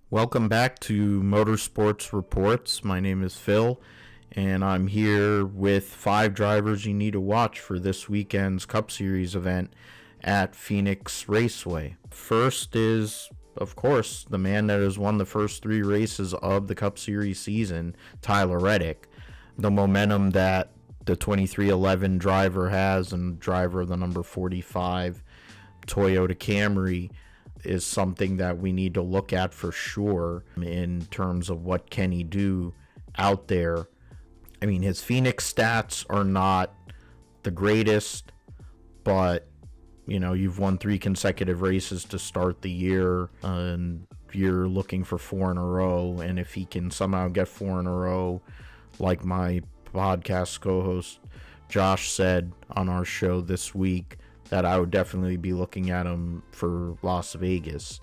Welcome back to Motorsports Reports. My name is Phil, and I'm here with 5 drivers you need to watch for this weekend's Cup Series event at Phoenix Raceway. First is, of course, the man that has won the first 3 races of the Cup Series season, Tyler Reddick. The momentum that the 2311 driver has, and driver of the number 45 Toyota Camry, is something that we need to look at for sure in terms of what can he do out there. I mean, his Phoenix stats are not the greatest, but you've won 3 consecutive races to start the year, and you're looking for 4 in a row. And if he can somehow get 4 in a row, like my podcast co-host Josh said on our show this week, that I would definitely be looking at him for Las Vegas.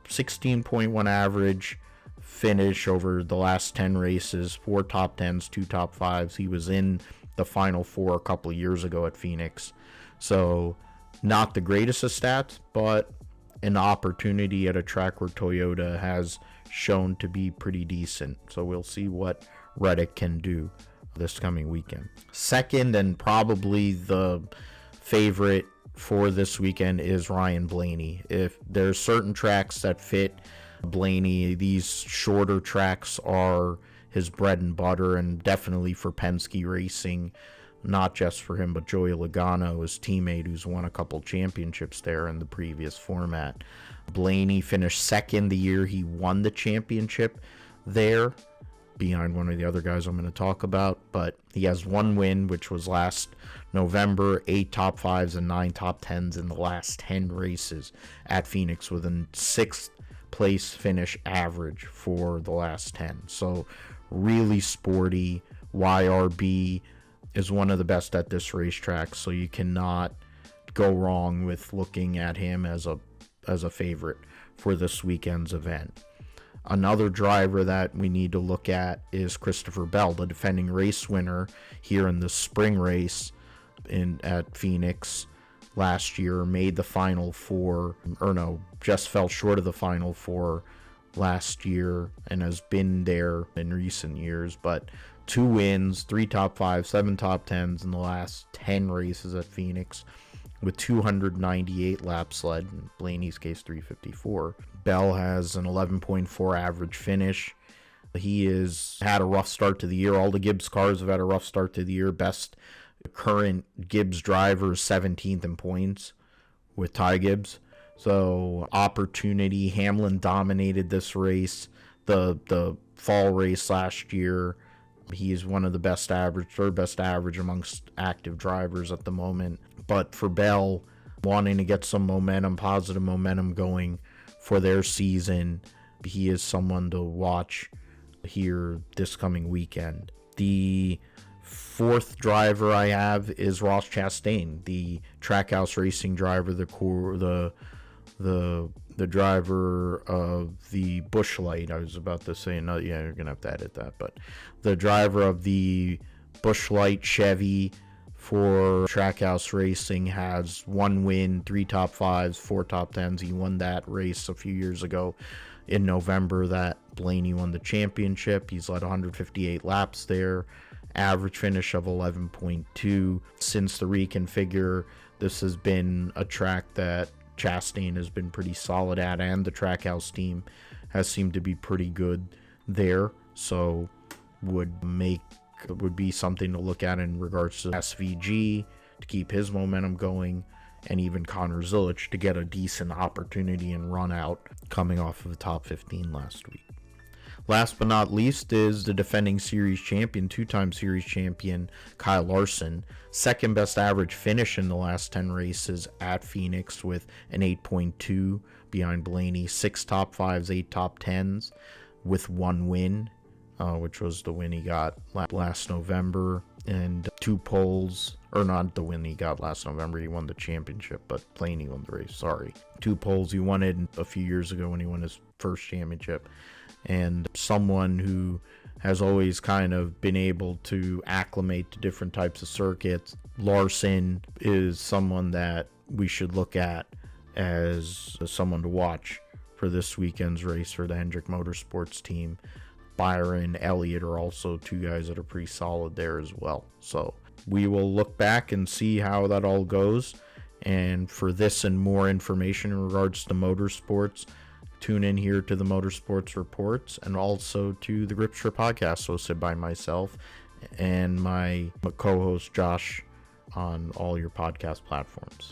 16.1 average finish over the last 10 races, 4 top 10s, 2 top 5s. He was in the Final 4 a couple of years ago at Phoenix. So not the greatest of stats, but an opportunity at a track where Toyota has shown to be pretty decent. So we'll see what Reddick can do this coming weekend. Second, and probably the favorite for this weekend, is Ryan Blaney. If there's certain tracks that fit Blaney, these shorter tracks are his bread and butter, and definitely for Penske Racing, not just for him, but Joey Logano, his teammate, who's won a couple championships there in the previous format. Blaney finished second the year he won the championship there, behind one of the other guys I'm going to talk about, but he has 1 win, which was last November, 8 top 5s and 9 top 10s in the last 10 races at Phoenix, with a 6th place finish average for the last 10. So really sporty. YRB is one of the best at this racetrack, so you cannot go wrong with looking at him as a favorite for this weekend's event. Another driver that we need to look at is Christopher Bell, the defending race winner here in the spring race at Phoenix last year. Made the Final 4, just fell short of the Final 4 last year, and has been there in recent years. But 2 wins, 3 top 5s, 7 top 10s in the last 10 races at Phoenix, with 298 laps led, in Blaney's case 354. Bell has an 11.4 average finish. He has had a rough start to the year. All the Gibbs cars have had a rough start to the year. Best current Gibbs driver is 17th in points with Ty Gibbs. So opportunity. Hamlin dominated this race, the fall race last year. He is one of the best average, third best average amongst active drivers at the moment. But for Bell, wanting to get some momentum, positive momentum going for their season, he is someone to watch here this coming weekend. The 4th driver I have is Ross Chastain, the Trackhouse Racing driver, the driver of the Busch Light. I was about to say, no, yeah, you're gonna have to edit that, but the driver of the Busch Light Chevy for Trackhouse Racing has 1 win, 3 top 5s, 4 top 10s. He won that race a few years ago in November that Blaney won the championship. He's led 158 laps there, average finish of 11.2. Since the reconfigure, this has been a track that Chastain has been pretty solid at, and the Trackhouse team has seemed to be pretty good there, so would be something to look at in regards to SVG to keep his momentum going, and even Connor Zilic to get a decent opportunity and run out coming off of the top 15 last week. Last but not least is the defending series champion, 2-time series champion, Kyle Larson. 2nd best average finish in the last 10 races at Phoenix with an 8.2 behind Blaney. 6 top 5s, 8 top 10s with 1 win, which was the win he got last November. And 2 poles, or not the win he got last November, he won the championship, but Blaney won the race, sorry. 2 poles he won it a few years ago when he won his first championship. And someone who has always kind of been able to acclimate to different types of circuits. Larson is someone that we should look at as someone to watch for this weekend's race for the Hendrick Motorsports team. Byron, Elliott are also two guys that are pretty solid there as well. So we will look back and see how that all goes. And for this and more information in regards to motorsports, tune in here to the Motorsports Reports and also to the Gripster podcast hosted by myself and my co-host Josh on all your podcast platforms.